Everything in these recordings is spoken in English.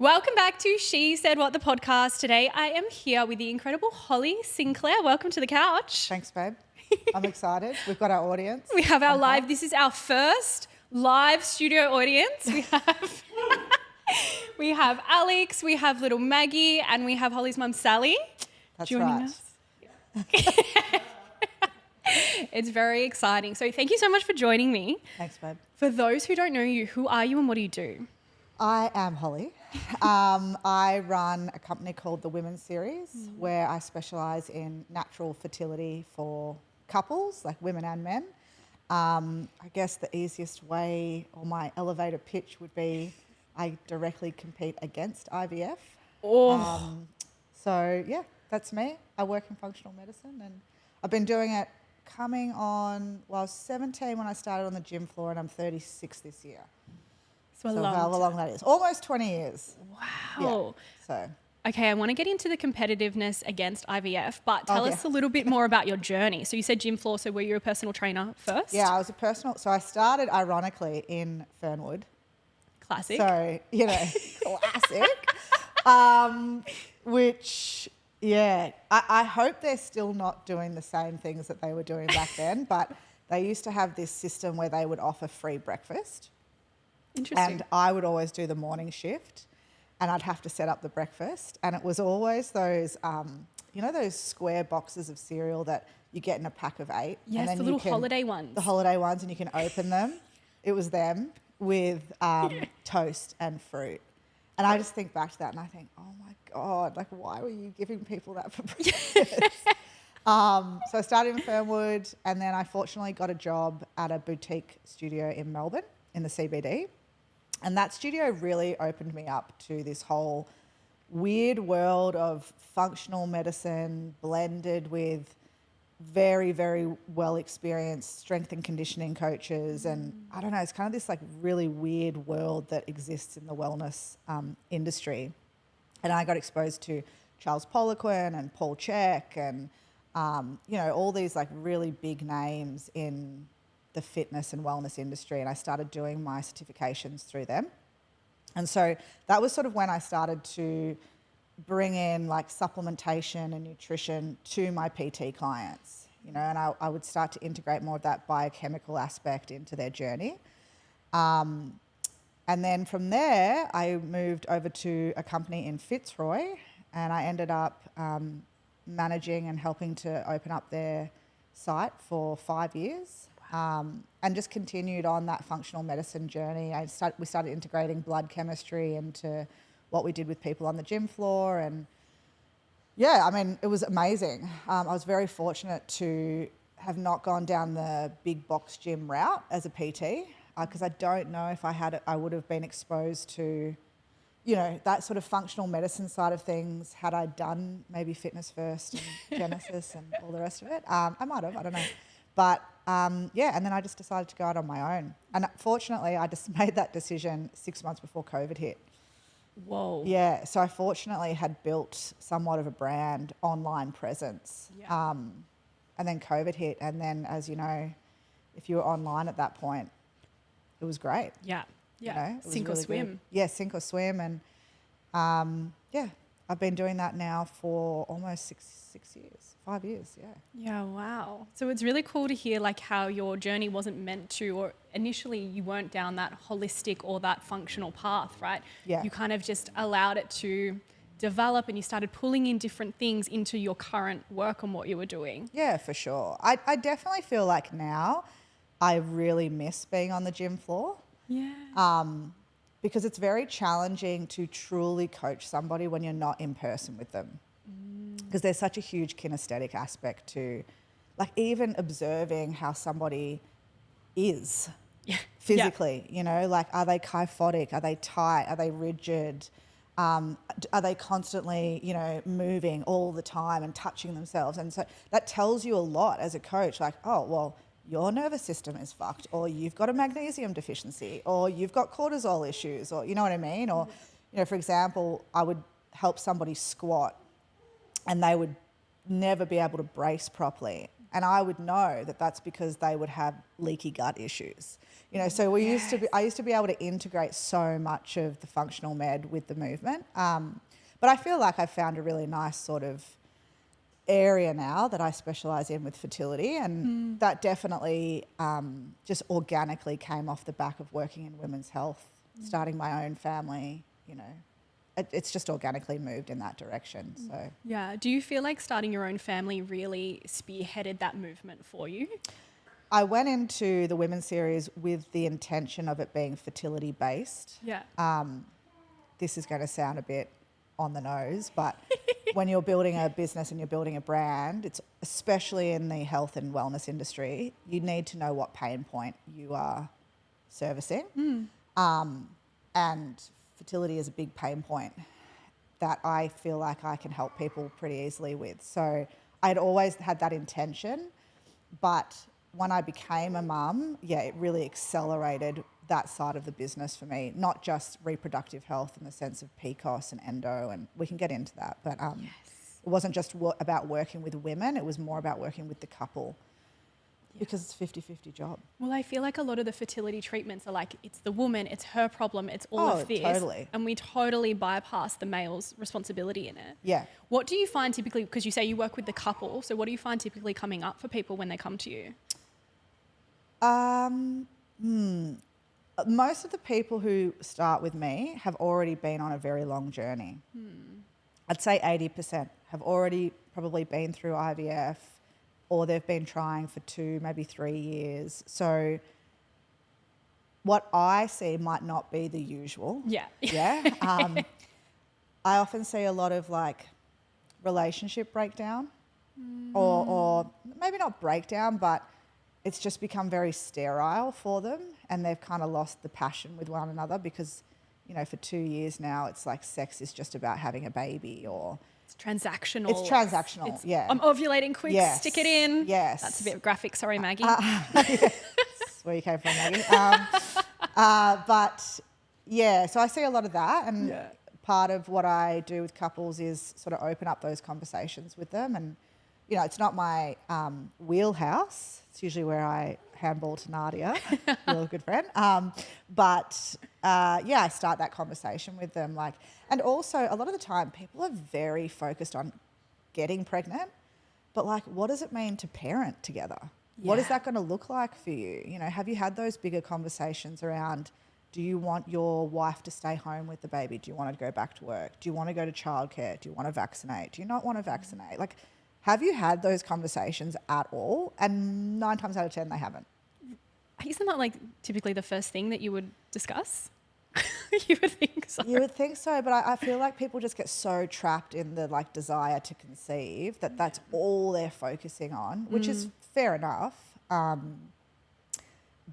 Welcome back to She Said What, the podcast. Today I am here with the incredible Holly Sinclair. Welcome to the couch. Thanks, babe. I'm excited. We've got our audience. We have our live, this is our first live studio audience. We have Alex, we have little Maggie, and we have Holly's mum Sally joining us. It's very exciting. So thank you so much for joining me. Thanks, babe. For those who don't know you, who are you and what do you do? I am Holly. I run a company called the Women's Series where I specialise in natural fertility for couples, like women and men. I guess the easiest way, or my elevator pitch would be I directly compete against IVF. So, yeah, that's me. I work in functional medicine and I've been doing it coming on, well, I was 17 when I started on the gym floor and I'm 36 this year. So however long that is. Almost 20 years. Wow. Yeah, so. Okay, I want to get into the competitiveness against IVF, but tell us a little bit more about your journey. So you said gym floor, so were you a personal trainer first? Yeah, I was a personal, so I started ironically in Fernwood. Classic. So, classic. Which, yeah, I hope they're still not doing the same things that they were doing back then, but they used to have this system where they would offer free breakfast. Interesting. And I would always do the morning shift and I'd have to set up the breakfast. And it was always those, those square boxes of cereal that you get in a pack of 8. Yes, and then the little holiday ones. The holiday ones, and you can open them. It was them with toast and fruit. And I just think back to that and I think, oh my God, like why were you giving people that for breakfast? So I started in Fernwood and then I fortunately got a job at a boutique studio in Melbourne in the CBD. And that studio really opened me up to this whole weird world of functional medicine blended with very, very well-experienced strength and conditioning coaches. And I don't know, it's kind of this like really weird world that exists in the wellness industry. And I got exposed to Charles Poliquin and Paul Chek and, all these like really big names in the fitness and wellness industry, and I started doing my certifications through them. And so that was sort of when I started to bring in like supplementation and nutrition to my PT clients, and I would start to integrate more of that biochemical aspect into their journey. And then from there, I moved over to a company in Fitzroy and I ended up managing and helping to open up their site for 5 years. And just continued on that functional medicine journey. We started integrating blood chemistry into what we did with people on the gym floor. And yeah, I mean, it was amazing. I was very fortunate to have not gone down the big box gym route as a PT because I don't know if I would have been exposed to, that sort of functional medicine side of things had I done maybe Fitness First and Genesis and all the rest of it. I might have, I don't know. But and then I just decided to go out on my own. And fortunately, I just made that decision 6 months before COVID hit. Whoa. Yeah, so I fortunately had built somewhat of a brand online presence. Yeah. And then COVID hit. And then, as you know, if you were online at that point, it was great. Yeah. Yeah. It was Sink or really swim. good. Yeah, sink or swim. And I've been doing that now for almost 6 years, 5 years, yeah. Yeah, wow. So it's really cool to hear like how your journey wasn't meant to, or initially you weren't down that holistic or that functional path, right? Yeah. You kind of just allowed it to develop and you started pulling in different things into your current work and what you were doing. Yeah, for sure. I definitely feel like now I really miss being on the gym floor. Yeah. Because it's very challenging to truly coach somebody when you're not in person with them. Because there's such a huge kinesthetic aspect to, like, even observing how somebody is physically, like, are they kyphotic? Are they tight? Are they rigid? Are they constantly, moving all the time and touching themselves? And so that tells you a lot as a coach, like, oh, well, your nervous system is fucked, or you've got a magnesium deficiency, or you've got cortisol issues, or you know what I mean? Or, for example, I would help somebody squat and they would never be able to brace properly. And I would know that that's because they would have leaky gut issues. You know, so I used to be able to integrate so much of the functional med with the movement. But I feel like I've found a really nice sort of area now that I specialise in with fertility, and that definitely just organically came off the back of working in women's health, starting my own family, you know. It's just organically moved in that direction. So Yeah. Do you feel like starting your own family really spearheaded that movement for you? I went into the women's series with the intention of it being fertility based. Yeah. This is going to sound a bit on the nose, but when you're building a business and you're building a brand, it's especially in the health and wellness industry, you need to know what pain point you are servicing. And fertility is a big pain point that I feel like I can help people pretty easily with. So I'd always had that intention, but when I became a mum, it really accelerated that side of the business for me, not just reproductive health in the sense of PCOS and endo, and we can get into that, but it wasn't just about working with women, it was more about working with the couple, because it's a 50-50 job. Well, I feel like a lot of the fertility treatments are like, it's the woman, it's her problem, it's all of this. Totally. And we totally bypass the male's responsibility in it. Yeah. What do you find typically, because you say you work with the couple, so what do you find typically coming up for people when they come to you? Most of the people who start with me have already been on a very long journey. I'd say 80% have already probably been through IVF, or they've been trying for 2, maybe 3 years. So what I see might not be the usual. Yeah. Yeah. I often see a lot of like relationship breakdown, or maybe not breakdown, but it's just become very sterile for them, and they've kind of lost the passion with one another because, you know, for 2 years now, it's like sex is just about having a baby, or It's transactional. it's transactional. It's, yeah. I'm ovulating quick, Yes. stick it in. Yes. That's a bit graphic. Sorry, Maggie. That's where you came from, Maggie. But yeah, so I see a lot of that, and part of what I do with couples is sort of open up those conversations with them. And you know, it's not my wheelhouse. It's usually where I handball to Nadia, you're a good friend. But I start that conversation with them. Like, and also a lot of the time, people are very focused on getting pregnant, but like, what does it mean to parent together? What is that going to look like for you? You know, have you had those bigger conversations around, do you want your wife to stay home with the baby? Do you want to go back to work? Do you want to go to childcare? Do you want to vaccinate? Do you not want to vaccinate? Like, have you had those conversations at all? And 9 times out of 10, they haven't. Isn't that like typically the first thing that you would discuss? You would think so. You would think so, but I feel like people just get so trapped in the like desire to conceive that that's all they're focusing on, which is fair enough.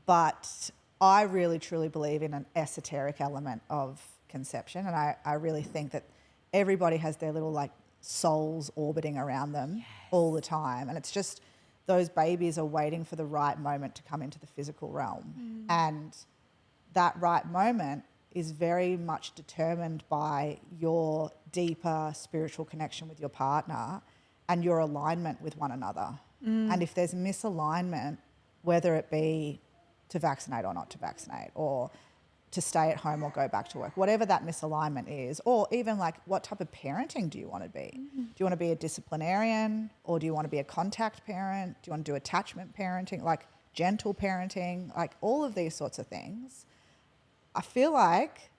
But I really truly believe in an esoteric element of conception, and I really think that everybody has their little like souls orbiting around them all the time, and it's just those babies are waiting for the right moment to come into the physical realm, and that right moment is very much determined by your deeper spiritual connection with your partner and your alignment with one another. And if there's misalignment, whether it be to vaccinate or not to vaccinate, or to stay at home or go back to work, whatever that misalignment is, or even like what type of parenting do you want to be? Do you want to be a disciplinarian, or do you want to be a contact parent? Do you want to do attachment parenting, like gentle parenting, like all of these sorts of things? I feel like,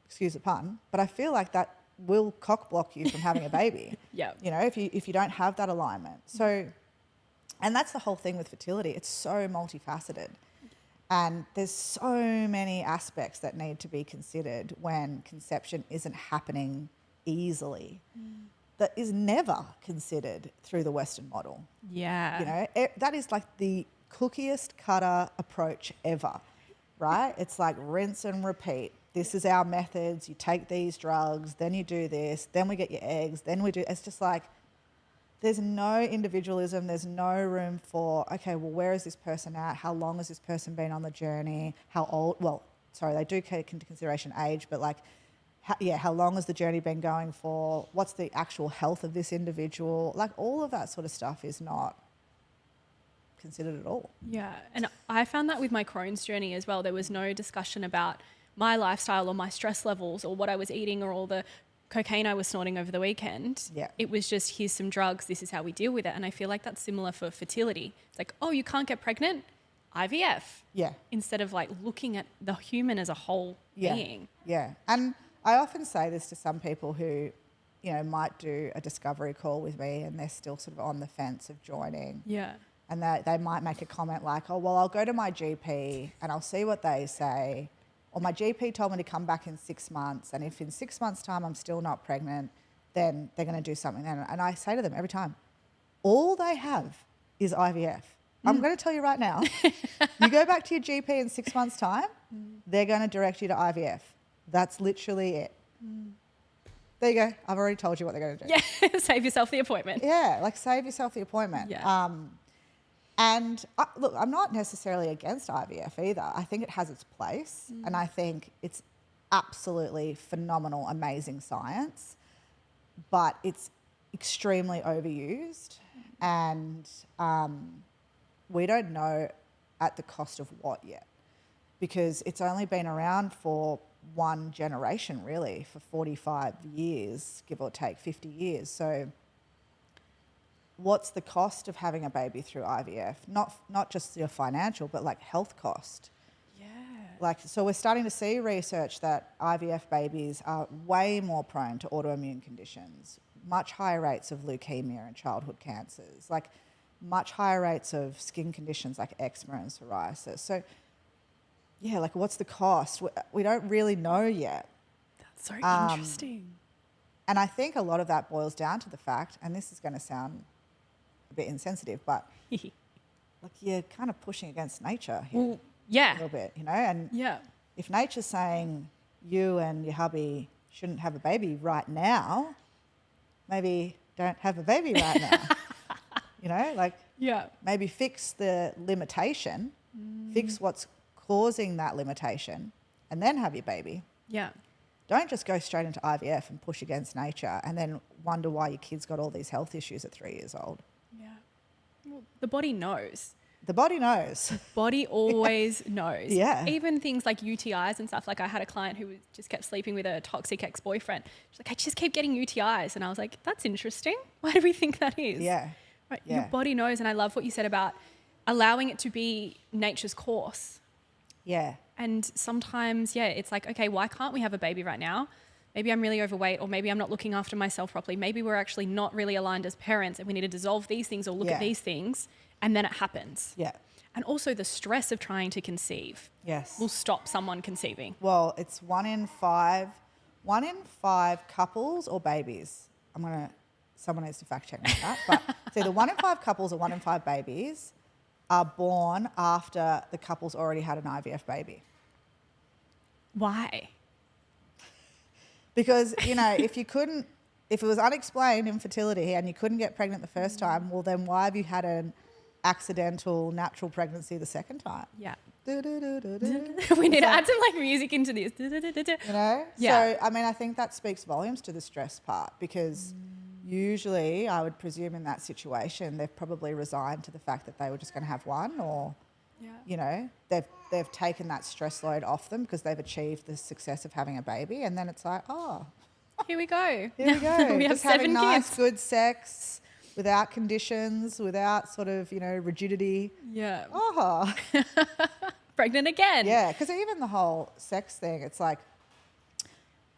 excuse the pun, but I feel like that will cock block you from having a baby. You know, if you don't have that alignment. So, and that's the whole thing with fertility. It's so multifaceted. And there's so many aspects that need to be considered when conception isn't happening easily. That is never considered through the Western model. Yeah. You know, that is like the cookiest cutter approach ever, right? It's like rinse and repeat. This is our methods. You take these drugs, then you do this, then we get your eggs, then we do. It's just like, there's no individualism. There's no room for, okay, well, where is this person at? How long has this person been on the journey? How old? Well, sorry, they do take into consideration age, but like, how long has the journey been going for? What's the actual health of this individual? Like all of that sort of stuff is not considered at all. Yeah. And I found that with my Crohn's journey as well. There was no discussion about my lifestyle or my stress levels or what I was eating or all the cocaine I was snorting over the weekend. Yeah. It was just, here's some drugs, this is how we deal with it. And I feel like that's similar for fertility. It's like, oh, you can't get pregnant? IVF. Yeah. Instead of like looking at the human as a whole being. Yeah. And I often say this to some people who, you know, might do a discovery call with me and they're still sort of on the fence of joining. Yeah. And they might make a comment like, oh, well, I'll go to my GP and I'll see what they say. Or my GP told me to come back in 6 months. And if in 6 months' time I'm still not pregnant, then they're going to do something then. And I say to them every time, all they have is IVF. I'm going to tell you right now, you go back to your GP in 6 months' time, they're going to direct you to IVF. That's literally it. There you go. I've already told you what they're going to do. Yeah. Save yourself the appointment. Yeah, like save yourself the appointment. Yeah. And look, I'm not necessarily against IVF either. I think it has its place, and I think it's absolutely phenomenal, amazing science, but it's extremely overused, and we don't know at the cost of what yet, because it's only been around for one generation, really, for 45 years, give or take 50 years. So what's the cost of having a baby through IVF? Not just your financial, but like health cost. Yeah. Like, so we're starting to see research that IVF babies are way more prone to autoimmune conditions, much higher rates of leukemia and childhood cancers, like much higher rates of skin conditions like eczema and psoriasis. So yeah, like what's the cost? We don't really know yet. That's so interesting. And I think a lot of that boils down to the fact, and this is going to sound a bit insensitive, but like you're kind of pushing against nature here Well, yeah. a little bit, you know? And Yeah. if nature's saying you and your hubby shouldn't have a baby right now, maybe don't have a baby right now. You know, like Yeah. maybe fix the limitation, fix what's causing that limitation, and then have your baby. Yeah. Don't just go straight into IVF and push against nature and then wonder why your kid's got all these health issues at 3 years old. Yeah. Well, the body knows. The body knows. Body always knows. Yeah. Even things like UTIs and stuff. Like I had a client who just kept sleeping with a toxic ex-boyfriend. She's like, I just keep getting UTIs. And I was like, that's interesting. Why do we think that is? Yeah. Right. Yeah. Your body knows. And I love what you said about allowing it to be nature's course. Yeah. And sometimes, yeah, it's like, okay, why can't we have a baby right now? Maybe I'm really overweight, or maybe I'm not looking after myself properly. Maybe we're actually not really aligned as parents and we need to dissolve these things or look at these things. And then it happens. Yeah. And also the stress of trying to conceive Yes. will stop someone conceiving. Well, it's 1 in 5 couples or babies. Someone needs to fact check me on that. But it's either 1 in 5 couples or 1 in 5 babies are born after the couple's already had an IVF baby. Why? Because, you know, if it was unexplained infertility and you couldn't get pregnant the first time, well, then why have you had an accidental natural pregnancy the second time? Yeah. Du-du-du-du-du. We need to add some like music into this. You know? Yeah. So, I mean, I think that speaks volumes to the stress part, because usually I would presume in that situation they've probably resigned to the fact that they were just going to have one, or, you know, they've taken that stress load off them because they've achieved the success of having a baby, and then it's like, oh, Here we go. here we go. We have just having 7 nice, kids. good sex without conditions, without sort of, you know, rigidity. Yeah. Oh, Pregnant again. yeah, because even the whole sex thing, it's like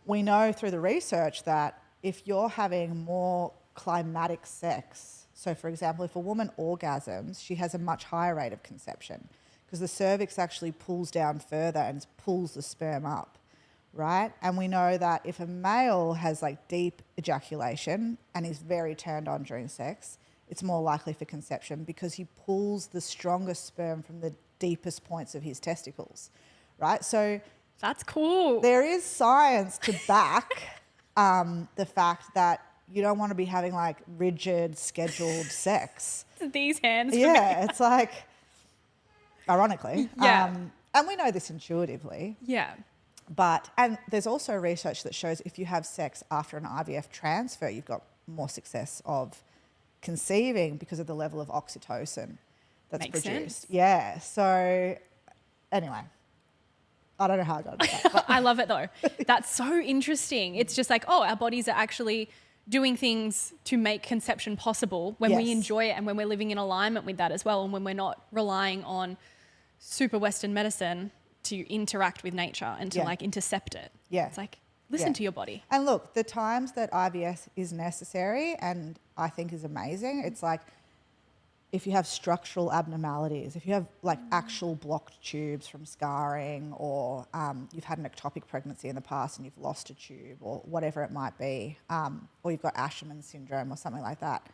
we know through the research that if you're having more climatic sex, so for example, if a woman orgasms, she has a much higher rate of conception because the cervix actually pulls down further and pulls the sperm up, right? And we know that if a male has like deep ejaculation and is very turned on during sex, it's more likely for conception because he pulls the strongest sperm from the deepest points of his testicles, right? So That's cool. there is science to back the fact that you don't want to be having like rigid, scheduled sex. These hands for me. Yeah, it's like, ironically. Yeah. And we know this intuitively. Yeah. And there's also research that shows if you have sex after an IVF transfer, you've got more success of conceiving because of the level of oxytocin that's Makes produced. sense. Yeah. So anyway, I don't know how I got into that. I love it though. That's so interesting. It's just like, oh, our bodies are actually doing things to make conception possible when we Yes. enjoy it and when we're living in alignment with that as well, and when we're not relying on super Western medicine to interact with nature and to like intercept it. Yeah. It's like, listen to your body. And look, the times that IVF is necessary and I think is amazing, it's like if you have structural abnormalities, if you have like actual blocked tubes from scarring, or you've had an ectopic pregnancy in the past and you've lost a tube, or whatever it might be, or you've got Asherman syndrome or something like that,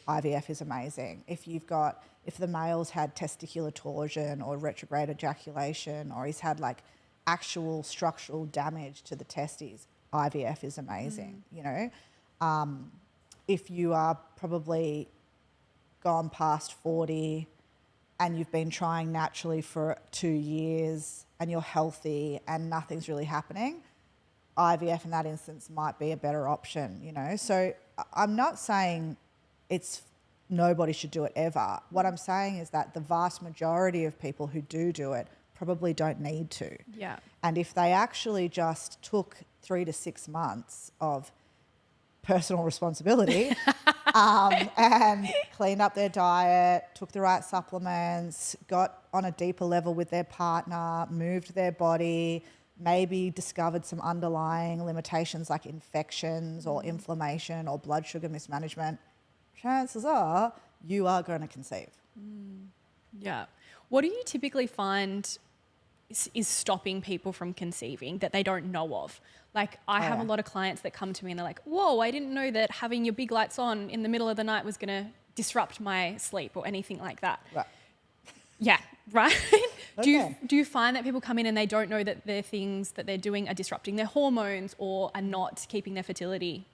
IVF is amazing. If the male's had testicular torsion or retrograde ejaculation, or he's had like actual structural damage to the testes, IVF is amazing, you know. If you are probably gone past 40 and you've been trying naturally for 2 years and you're healthy and nothing's really happening, IVF in that instance might be a better option, you know. So I'm not saying nobody should do it ever. What I'm saying is that the vast majority of people who do it probably don't need to. Yeah. And if they actually just took 3 to 6 months of personal responsibility and cleaned up their diet, took the right supplements, got on a deeper level with their partner, moved their body, maybe discovered some underlying limitations like infections or inflammation or blood sugar mismanagement, chances are you are going to conceive. Yeah. What do you typically find is stopping people from conceiving that they don't know of? Like I have a lot of clients that come to me and they're like, whoa, I didn't know that having your big lights on in the middle of the night was going to disrupt my sleep or anything like that. Right. Yeah, right? Okay. Do you find that people come in and they don't know that their things that they're doing are disrupting their hormones or are not keeping their fertility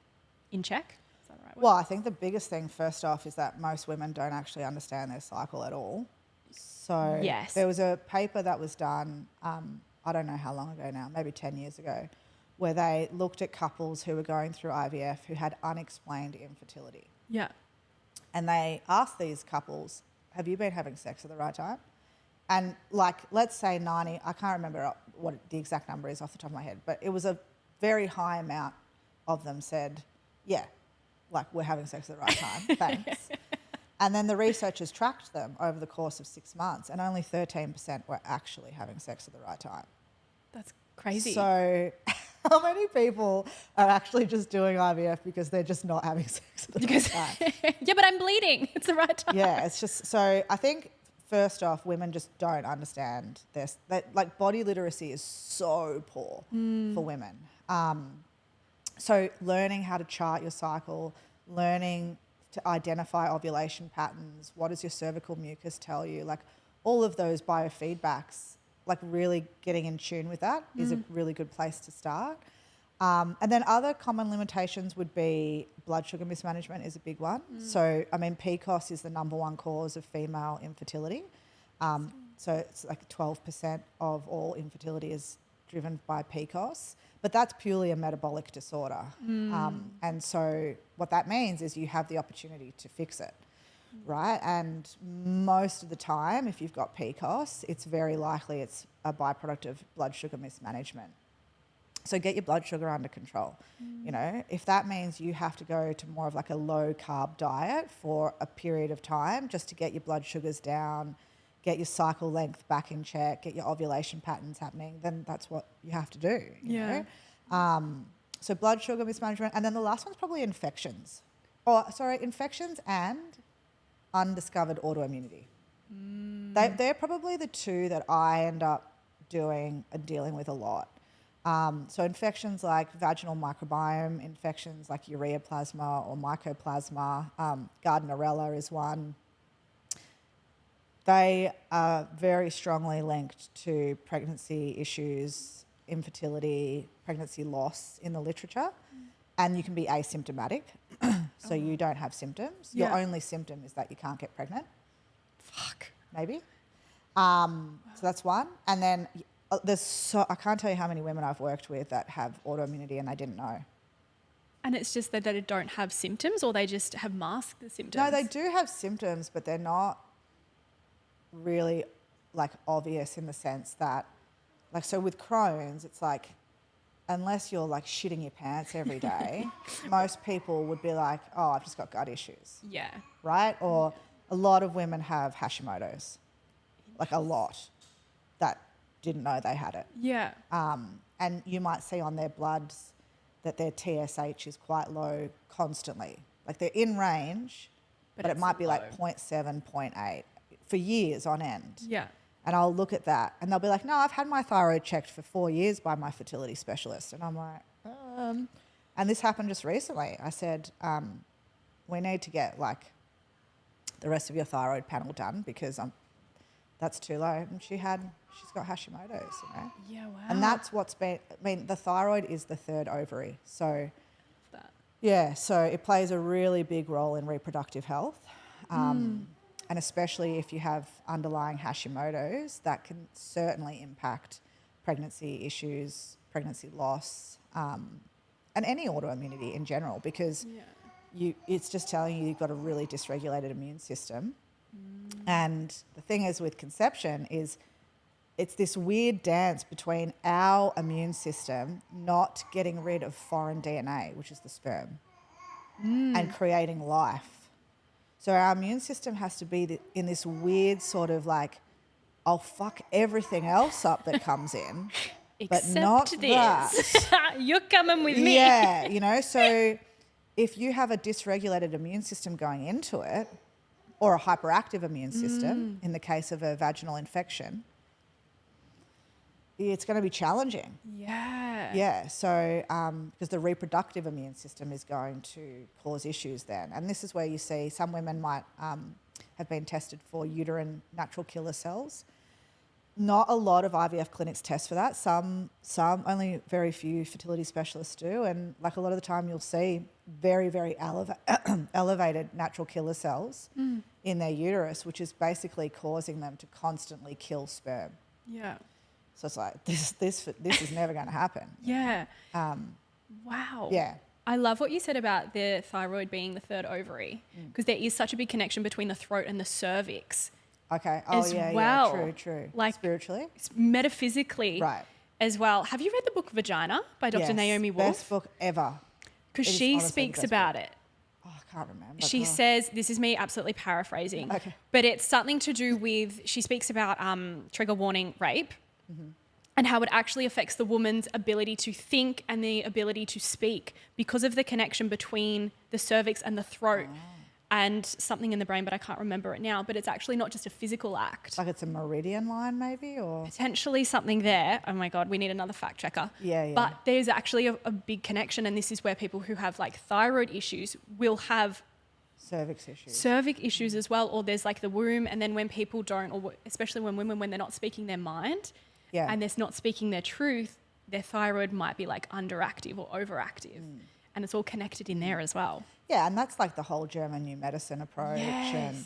in check? Is that the right word? Well, I think the biggest thing first off is that most women don't actually understand their cycle at all. So Yes. there was a paper that was done, I don't know how long ago now, maybe 10 years ago, where they looked at couples who were going through IVF who had unexplained infertility. Yeah. And they asked these couples, have you been having sex at the right time? And like, let's say 90, I can't remember what the exact number is off the top of my head, but it was a very high amount of them said, yeah, like we're having sex at the right time, thanks. And then the researchers tracked them over the course of 6 months and only 13% were actually having sex at the right time. That's crazy. So how many people are actually just doing IVF because they're just not having sex at the right time? Yeah, but I'm bleeding. It's the right time. Yeah, it's just, so I think first off, women just don't understand this. That like body literacy is so poor for women. So learning how to chart your cycle, learning to identify ovulation patterns, what does your cervical mucus tell you? Like all of those biofeedbacks, like really getting in tune with that is a really good place to start. And then other common limitations would be blood sugar mismanagement is a big one. So, I mean, PCOS is the #1 cause of female infertility. So it's like 12% of all infertility is driven by PCOS, but that's purely a metabolic disorder. And so what that means is you have the opportunity to fix it, right? And most of the time, if you've got PCOS, it's very likely it's a byproduct of blood sugar mismanagement. So get your blood sugar under control. You know, if that means you have to go to more of like a low carb diet for a period of time just to get your blood sugars down, get your cycle length back in check, get your ovulation patterns happening, then that's what you have to do. You know? So blood sugar mismanagement. And then the last one's probably infections. Infections and undiscovered autoimmunity. They're probably the two that I end up doing and dealing with a lot. So infections like vaginal microbiome, infections like ureaplasma or mycoplasma, Gardnerella is one. They are very strongly linked to pregnancy issues, infertility, pregnancy loss in the literature, and you can be asymptomatic, so you don't have symptoms. Your only symptom is that you can't get pregnant. Fuck. Maybe. So that's one. And then I can't tell you how many women I've worked with that have autoimmunity and they didn't know. And it's just that they don't have symptoms or they just have masked the symptoms? No, they do have symptoms, but they're not really like obvious in the sense that, like, so with Crohn's, it's like, unless you're like shitting your pants every day, most people would be like, oh, I've just got gut issues. Yeah. Right? Or a lot of women have Hashimoto's, like a lot, that didn't know they had it. Yeah. And you might see on their bloods that their TSH is quite low constantly. Like they're in range, but it might be low. like 0.7, 0.8 for years on end. Yeah. And I'll look at that and they'll be like, no, I've had my thyroid checked for 4 years by my fertility specialist. And I'm like, and this happened just recently. I said, we need to get like the rest of your thyroid panel done because that's too low. And she's got Hashimoto's, you know. Yeah, wow. And that's what's been, I mean, the thyroid is the third ovary. So, that. yeah, so it plays a really big role in reproductive health. And especially if you have underlying Hashimoto's, that can certainly impact pregnancy issues, pregnancy loss, and any autoimmunity in general, because it's just telling you you've got a really dysregulated immune system. And the thing is with conception is it's this weird dance between our immune system not getting rid of foreign DNA, which is the sperm, and creating life. So our immune system has to be in this weird sort of like, I'll fuck everything else up that comes in, but not this. that. You're coming with me. Yeah, you know, so if you have a dysregulated immune system going into it, or a hyperactive immune system, in the case of a vaginal infection, it's going to be challenging. Yeah. Yeah, so because the reproductive immune system is going to cause issues then. And this is where you see some women might have been tested for uterine natural killer cells. Not a lot of IVF clinics test for that. Some only very few fertility specialists do. And like a lot of the time you'll see very, very elevated natural killer cells in their uterus, which is basically causing them to constantly kill sperm. Yeah. So it's like, this is never going to happen. Yeah. Wow. Yeah. I love what you said about the thyroid being the third ovary, because there is such a big connection between the throat and the cervix. Okay. Oh, as yeah, well. yeah. True. Like spiritually? Metaphysically. Right. As well. Have you read the book Vagina by Dr. Yes, Naomi Wolf? best book ever. Because It is she honestly speaks the best about book. it. Oh, I can't remember. She says, this is me absolutely paraphrasing, Okay. but it's something to do with, she speaks about trigger warning rape and how it actually affects the woman's ability to think and the ability to speak because of the connection between the cervix and the throat and something in the brain, but I can't remember it now. But it's actually not just a physical act. Like it's a meridian line maybe, or? Potentially something there. Oh my God, we need another fact checker. Yeah. But there's actually a big connection, and this is where people who have like thyroid issues will have Cervix issues. cervix issues as well, or there's like the womb, and then when people don't, or especially when women, when they're not speaking their mind and they're not speaking their truth, their thyroid might be like underactive or overactive. And it's all connected in there as well. Yeah, and that's like the whole German new medicine approach, and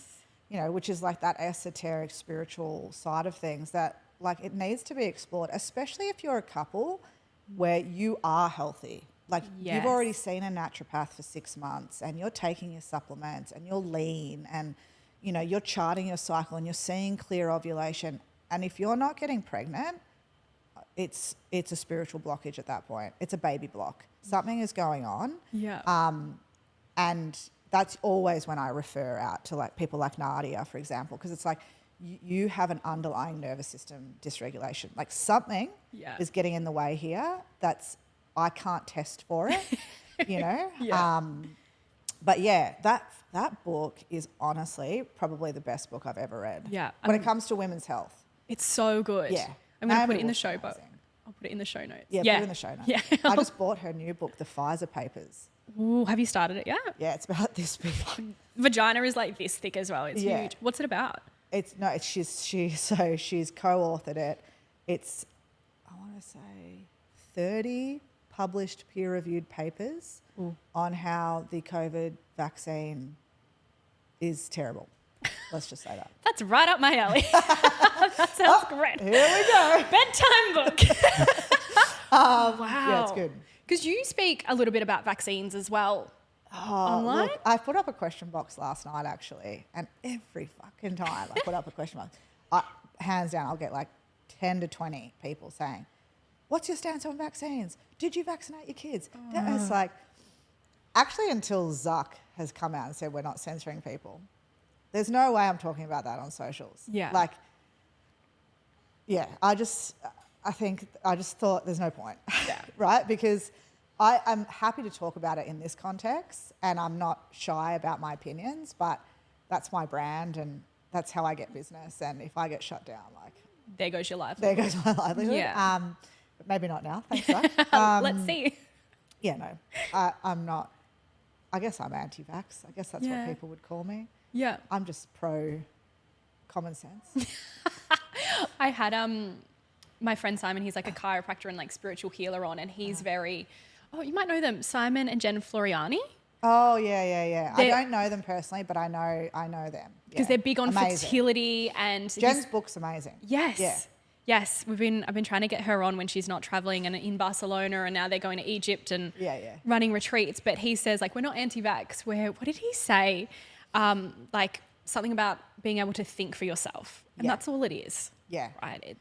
you know, which is like that esoteric spiritual side of things that like it needs to be explored, especially if you're a couple where you are healthy. Like you've already seen a naturopath for 6 months and you're taking your supplements and you're lean and you know, you're charting your cycle and you're seeing clear ovulation. And if you're not getting pregnant, it's a spiritual blockage at that point. It's a baby block. Something is going on. Yeah. And that's always when I refer out to like people like Nadia, for example, because it's like you have an underlying nervous system dysregulation. Like something is getting in the way here. I can't test for it, you know. But yeah, that book is honestly probably the best book I've ever read. Yeah. When it comes to women's health. It's so good. Yeah. I'm going to put it in the Wolf's show, amazing. I'll put it in the show notes. Yeah, put it in the show notes. Yeah. I just bought her new book, The Pfizer Papers. Ooh, have you started it yet? Yeah, it's about this big. Vagina is like this thick as well. It's huge. What's it about? She's co-authored it. It's, I want to say, 30 published peer-reviewed papers on how the COVID vaccine is terrible. Let's just say that. That's right up my alley. That sounds great. Here we go. Bedtime book. Wow. Yeah, it's good. Because you speak a little bit about vaccines as well. Online? Look, I put up a question box last night actually, and every fucking time I put up a question box, hands down, I'll get like 10 to 20 people saying, what's your stance on vaccines? Did you vaccinate your kids? It's like, actually until Zuck has come out and said we're not censoring people, there's no way I'm talking about that on socials. Yeah. Like, yeah, I just thought there's no point. Yeah. Right? Because I'm happy to talk about it in this context and I'm not shy about my opinions, but that's my brand and that's how I get business. And if I get shut down, like... There goes your life. There goes my livelihood. Yeah. But maybe not now, thanks, right? Let's see. Yeah, no, I'm not... I guess I'm anti-vax. I guess that's what people would call me. Yeah. I'm just pro common sense. I had my friend Simon, he's like a chiropractor and like spiritual healer on, and he's very... Oh, you might know them, Simon and Jen Floriani. Oh, yeah. I don't know them personally, but I know them. Because they're big on fertility and... Jen's book's amazing. Yes. Yeah. Yes. I've been trying to get her on when she's not traveling and in Barcelona, and now they're going to Egypt and running retreats. But he says, like, we're not anti-vax. What did he say? Like something about being able to think for yourself. And that's all it is. Yeah. Right?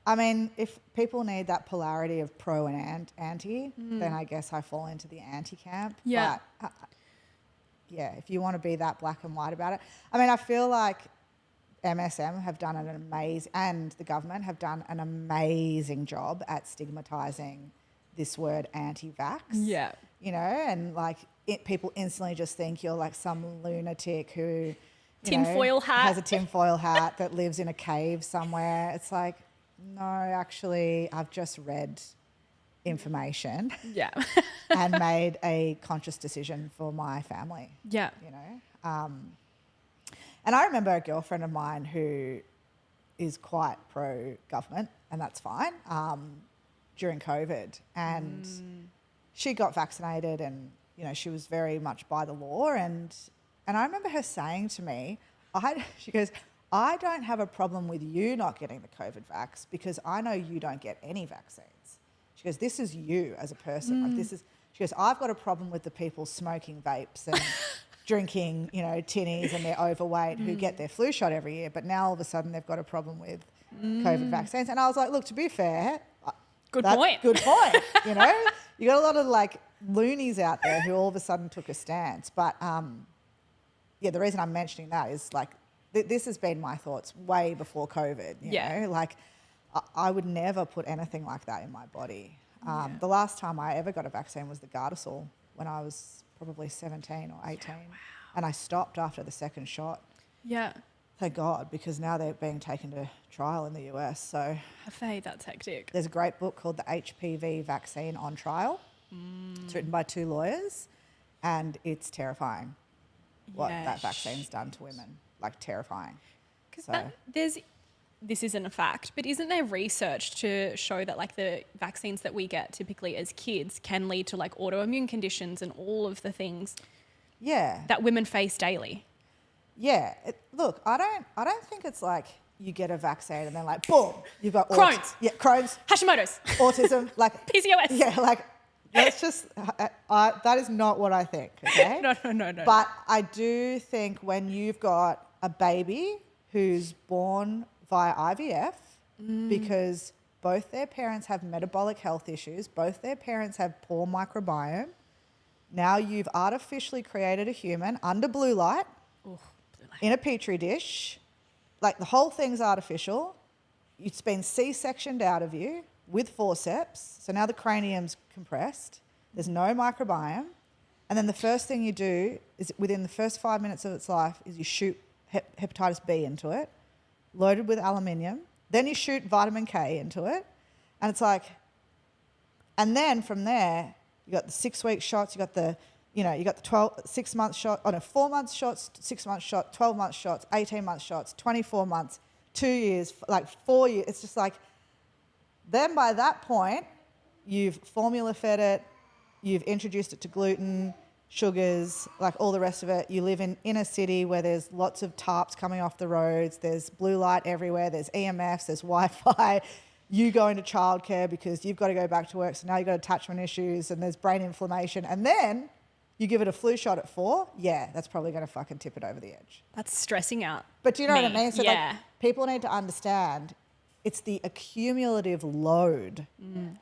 I mean, if people need that polarity of pro and anti, then I guess I fall into the anti camp. Yeah. But, if you want to be that black and white about it. I mean, I feel like MSM have done an amazing, and the government have done an amazing job at stigmatising this word anti-vax. Yeah. You know, and like people instantly just think you're like some lunatic who... tinfoil hat. Has a tinfoil hat that lives in a cave somewhere. It's like... No, actually, I've just read information and made a conscious decision for my family. Yeah. You know? And I remember a girlfriend of mine who is quite pro-government, and that's fine, during COVID. And she got vaccinated and, you know, she was very much by the law. And I remember her saying to me, she goes... I don't have a problem with you not getting the COVID vax because I know you don't get any vaccines. She goes, this is you as a person. Like she goes, I've got a problem with the people smoking vapes and drinking, you know, tinnies and they're overweight who get their flu shot every year, but now all of a sudden they've got a problem with COVID vaccines. And I was like, look, to be fair, good point. You know, you got a lot of like loonies out there who all of a sudden took a stance. But the reason I'm mentioning that is like, this has been my thoughts way before COVID, you know? Like, I would never put anything like that in my body. The last time I ever got a vaccine was the Gardasil when I was probably 17 or 18. Yeah, wow. And I stopped after the second shot. Yeah. Thank God, because now they're being taken to trial in the US. So that's hectic. There's a great book called The HPV Vaccine on Trial. It's written by 2 lawyers, and it's terrifying what that vaccine's done to women. Like terrifying. Because this isn't a fact, but isn't there research to show that like the vaccines that we get typically as kids can lead to like autoimmune conditions and all of the things that women face daily? Yeah. Look, I don't think it's like you get a vaccine and then like boom, you've got Crohn's. Crohn's. Hashimoto's. Autism. Like PCOS. Yeah, like let's just, that is not what I think, okay? No. But I do think when you've got a baby who's born via IVF because both their parents have metabolic health issues, both their parents have poor microbiome, now you've artificially created a human under blue light in a petri dish. Like the whole thing's artificial. It's been C-sectioned out of you with forceps. So now the cranium's compressed. There's no microbiome. And then the first thing you do is within the first 5 minutes of its life is you shoot hepatitis B into it, loaded with aluminium. Then you shoot vitamin K into it. And it's like, and then from there, you got the 6-week shots, you got the 6-month shot, 4 month shots, 6 month shot, 12 month shots, 18 month shots, 24 months, 2 years, like 4 years. It's just like, then by that point, you've formula fed it, you've introduced it to gluten, sugars, like all the rest of it. You live in a city where there's lots of tarps coming off the roads, there's blue light everywhere, there's EMFs, there's Wi-Fi. You go into childcare because you've got to go back to work, so now you've got attachment issues and there's brain inflammation. And then You give it a flu shot at 4, yeah, that's probably going to fucking tip it over the edge. That's stressing out. But do you know what I mean? So yeah. like, people need to understand it's the accumulative load.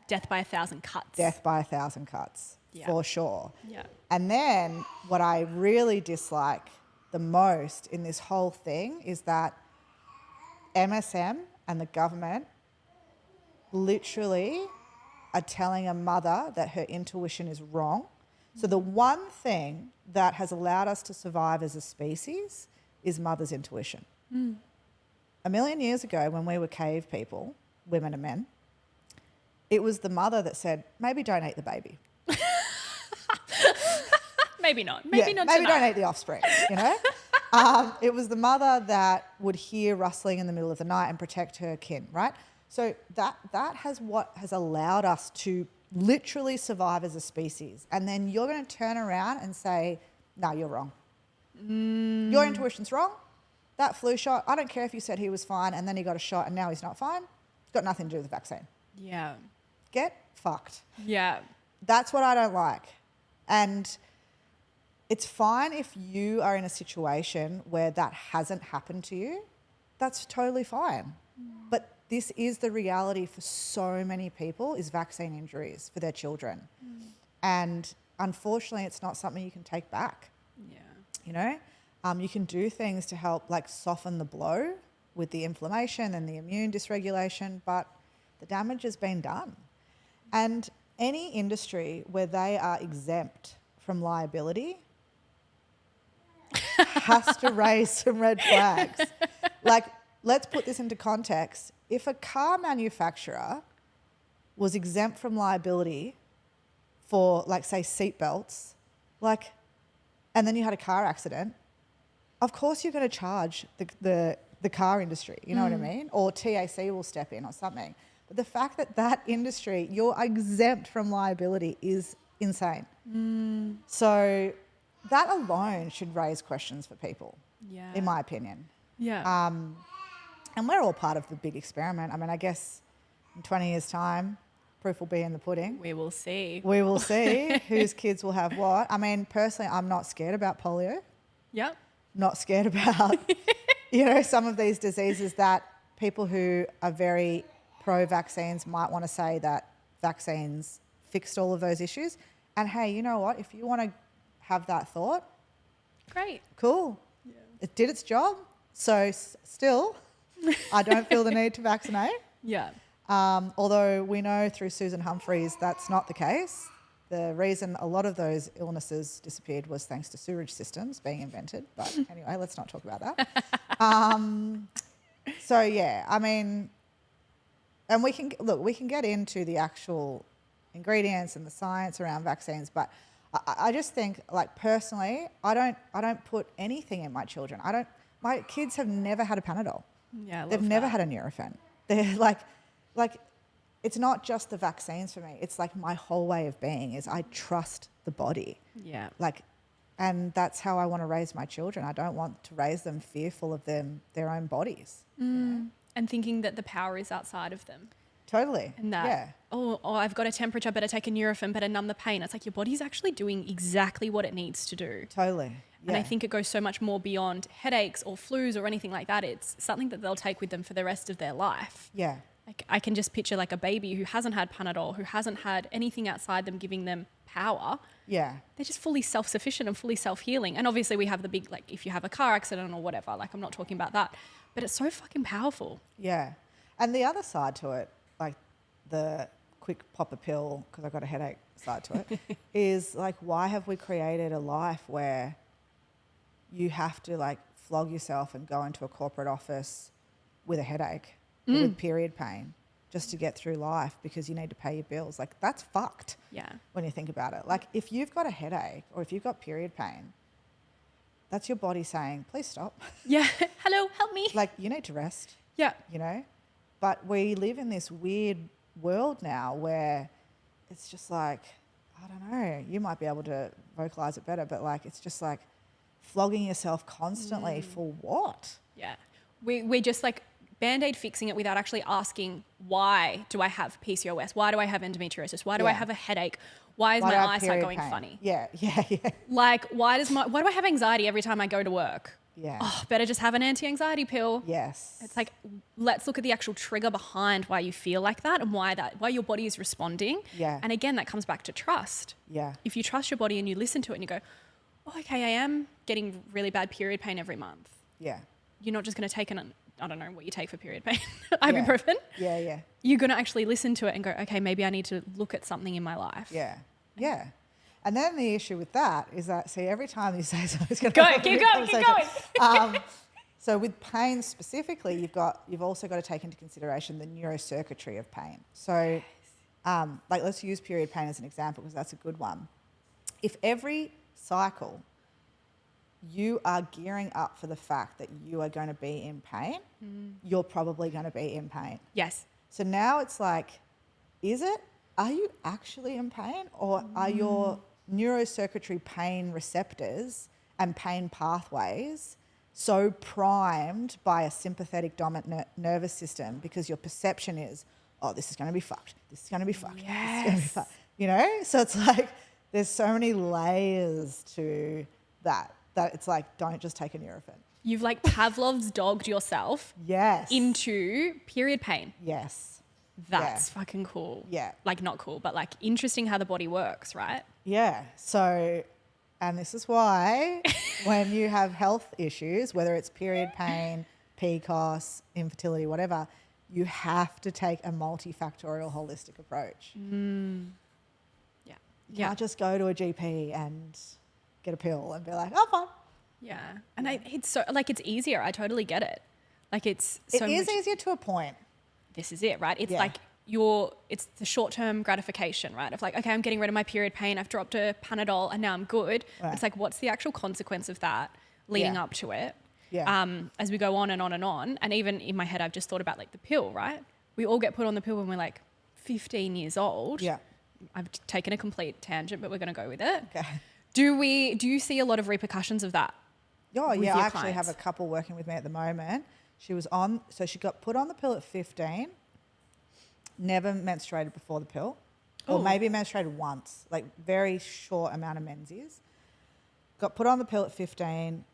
Death by 1,000 cuts. Death by 1,000 cuts, for sure. Yeah. And then what I really dislike the most in this whole thing is that MSM and the government literally are telling a mother that her intuition is wrong. So the one thing that has allowed us to survive as a species is mother's intuition. 1,000,000 years ago, when we were cave people, women and men, it was the mother that said, maybe don't eat the baby. Maybe not. Maybe not Maybe tonight. don't eat the offspring, you know? It was the mother that would hear rustling in the middle of the night and protect her kin, right? So that has what has allowed us to literally survive as a species. And then you're going to turn around and say, no, you're wrong. Your intuition's wrong. That flu shot, I don't care if you said he was fine and then he got a shot and now he's not fine. It's got nothing to do with the vaccine. Yeah. Get fucked. Yeah. That's what I don't like. And it's fine if you are in a situation where that hasn't happened to you. That's totally fine. But this is the reality for so many people, is vaccine injuries for their children. And unfortunately, it's not something you can take back. Yeah. You know, you can do things to help like soften the blow with the inflammation and the immune dysregulation, but the damage has been done. And any industry where they are exempt from liability has to raise some red flags. Like, let's put this into context. If a car manufacturer was exempt from liability for, like, say, seatbelts, like, and then you had a car accident, of course you're going to charge the car industry, you know what I mean? Or TAC will step in or something. But the fact that that industry, you're exempt from liability is insane. So that alone should raise questions for people, in my opinion. Yeah. And we're all part of the big experiment. I mean, I guess in 20 years' time, proof will be in the pudding. We will see. We will see whose kids will have what. I mean, personally, I'm not scared about polio. Yep. Not scared about, you know, some of these diseases that people who are very pro-vaccines might want to say that vaccines fixed all of those issues. And hey, you know what? If you want to have that thought, Great. cool. Yeah. It did its job. So still, I don't feel the need to vaccinate. Yeah. Although we know through Susan Humphreys that's not the case. The reason a lot of those illnesses disappeared was thanks to sewage systems being invented. But anyway, let's not talk about that. So yeah, I mean, and we can get into the actual ingredients and the science around vaccines, but I just think, like, personally, I don't put anything in my children. My kids have never had a Panadol. Yeah, They've never had a Nurofen. They're like, it's not just the vaccines for me. It's like my whole way of being is I trust the body. Yeah. Like, and that's how I want to raise my children. I don't want to raise them fearful of their own bodies. You know? And thinking that the power is outside of them. Totally. And that, yeah. oh, I've got a temperature, better take a Nurofen, better numb the pain. It's like your body's actually doing exactly what it needs to do. Totally. Yeah. And I think it goes so much more beyond headaches or flus or anything like that. It's something that they'll take with them for the rest of their life. Yeah. Like, I can just picture like a baby who hasn't had Panadol, who hasn't had anything outside them giving them power. Yeah. They're just fully self-sufficient and fully self-healing. And obviously we have the big, like, if you have a car accident or whatever, like, I'm not talking about that. But it's so fucking powerful. Yeah. And the other side to it, like the quick pop a pill because I got a headache side to it, is like, why have we created a life where you have to like flog yourself and go into a corporate office with a headache or with period pain just to get through life because you need to pay your bills? Like, that's fucked. Yeah. When you think about it. Like, if you've got a headache or if you've got period pain, that's your body saying, please stop. Yeah. Hello, help me. Like, you need to rest. Yeah. You know? But we live in this weird world now where it's just like, I don't know, you might be able to vocalize it better, but like, it's just like flogging yourself constantly for what? Yeah. We're just like Band-Aid fixing it without actually asking, why do I have PCOS? Why do I have endometriosis? Why do I have a headache? Why is my eyesight going funny? Yeah. Like, why do I have anxiety every time I go to work? Yeah. Oh, better just have an anti-anxiety pill. Yes. It's like, let's look at the actual trigger behind why you feel like that and why your body is responding. Yeah. And again, that comes back to trust. Yeah. If you trust your body and you listen to it and you go, oh, okay, I am getting really bad period pain every month. Yeah. You're not just going to take I don't know what you take for period pain, ibuprofen. Yeah. You're going to actually listen to it and go, okay, maybe I need to look at something in my life. Yeah. And then the issue with that is that, see, every time you say something, keep going. So with pain specifically, you've also got to take into consideration the neurocircuitry of pain. So, like, let's use period pain as an example because that's a good one. If every cycle you are gearing up for the fact that you are going to be in pain, you're probably going to be in pain. Yes. So now it's like, are you actually in pain, or are your neurocircuitry pain receptors and pain pathways so primed by a sympathetic dominant nervous system because your perception is, oh, this is going to be fucked. This is going to be fucked. Yes. This is going to be fucked. You know? So it's like there's so many layers to that it's like, don't just take a Nurofen. You've like Pavlov's dogged yourself into period pain. Yes. That's fucking cool. Yeah. Like not cool, but like interesting how the body works, right? Yeah. So, and this is why when you have health issues, whether it's period pain, PCOS, infertility, whatever, you have to take a multifactorial holistic approach. Yeah. You can't just go to a GP and get a pill and be like, oh, fine. Yeah. And it's so, like, it's easier. I totally get it. Like it's so It is easier to a point. This is it, right? It's like it's the short-term gratification, right? Of like, okay, I'm getting rid of my period pain. I've dropped a Panadol and now I'm good. Right. It's like, what's the actual consequence of that leading up to it? Yeah. As we go on and on and on. And even in my head, I've just thought about like the pill, right? We all get put on the pill when we're like 15 years old. Yeah. I've taken a complete tangent, but we're going to go with it. Okay. Do you see a lot of repercussions of that? Oh, yeah. I actually clients? have a couple working with me at the moment. She got put on the pill at 15, never menstruated before the pill, or maybe menstruated once, like very short amount of menses. Got put on the pill at 15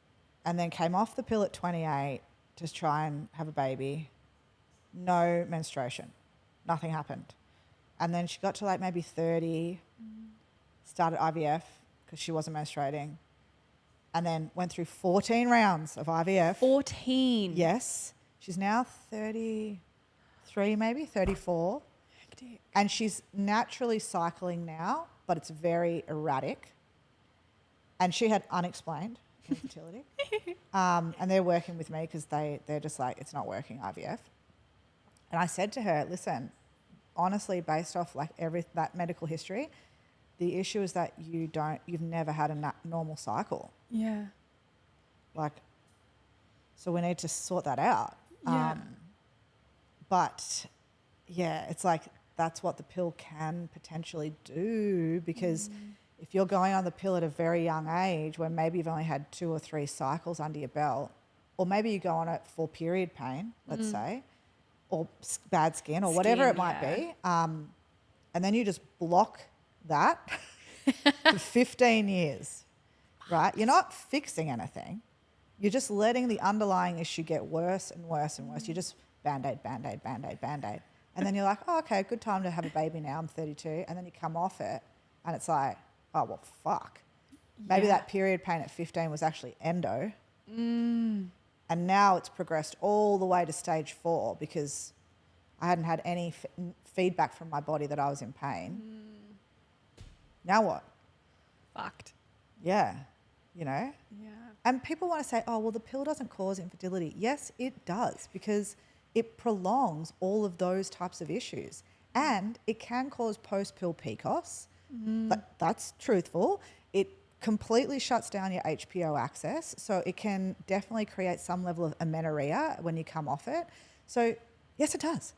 and then came off the pill at 28 to try and have a baby. No menstruation. Nothing happened. And then she got to like maybe 30, started IVF because she wasn't menstruating, and then went through 14 rounds of IVF. 14? Yes. She's now 33, maybe 34. Hectic. And she's naturally cycling now, but it's very erratic. And she had unexplained infertility. And they're working with me because they're just like, it's not working, IVF. And I said to her, listen, honestly, based off like that medical history, the issue is that you've never had a normal cycle. Yeah. Like, so we need to sort that out. Yeah. But yeah, it's like that's what the pill can potentially do, because if you're going on the pill at a very young age where maybe you've only had 2 or 3 cycles under your belt, or maybe you go on it for period pain, let's say, or bad skin or whatever it might be, and then you just block that for 15 years, right? You're not fixing anything. You're just letting the underlying issue get worse and worse and worse. You just Band-Aid, Band-Aid, Band-Aid, Band-Aid. And then you're like, oh, okay, good time to have a baby now. I'm 32. And then you come off it and it's like, oh, well, fuck. Maybe that period pain at 15 was actually endo. And now it's progressed all the way to stage 4 because I hadn't had any feedback from my body that I was in pain. Now what? Fucked. Yeah. You know? Yeah. And people want to say, oh, well, the pill doesn't cause infertility. Yes, it does, because it prolongs all of those types of issues. And it can cause post-pill PCOS. But that's truthful. It completely shuts down your HPO axis. So it can definitely create some level of amenorrhea when you come off it. So yes, it does.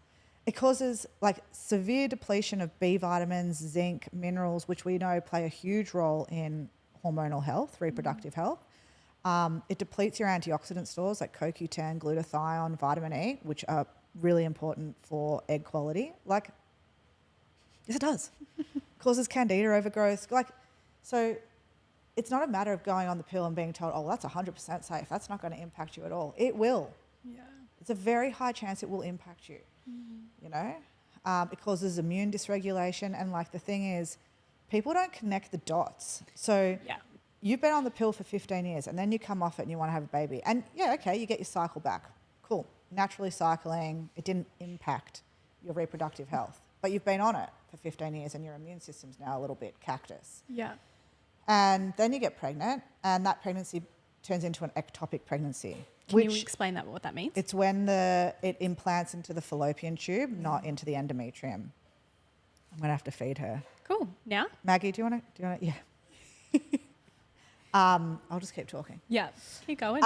It causes like severe depletion of B vitamins, zinc, minerals, which we know play a huge role in hormonal health, reproductive health. It depletes your antioxidant stores like CoQ10, glutathione, vitamin E, which are really important for egg quality. Like, yes, it does. Causes candida overgrowth. Like, so it's not a matter of going on the pill and being told, oh, that's 100% safe. That's not going to impact you at all. It will. Yeah. It's a very high chance it will impact you, you know. It causes immune dysregulation. And, like, the thing is, people don't connect the dots. So you've been on the pill for 15 years and then you come off it and you want to have a baby. And, yeah, okay, you get your cycle back. Cool. Naturally cycling, it didn't impact your reproductive health. But you've been on it for 15 years and your immune system's now a little bit cactus. Yeah. And then you get pregnant and that pregnancy turns into an ectopic pregnancy. Can you explain what that means? It's when it implants into the fallopian tube, not into the endometrium. I'm going to have to feed her. Cool. Now? Maggie, do you want to? Yeah. I'll just keep talking. Yeah. Keep going.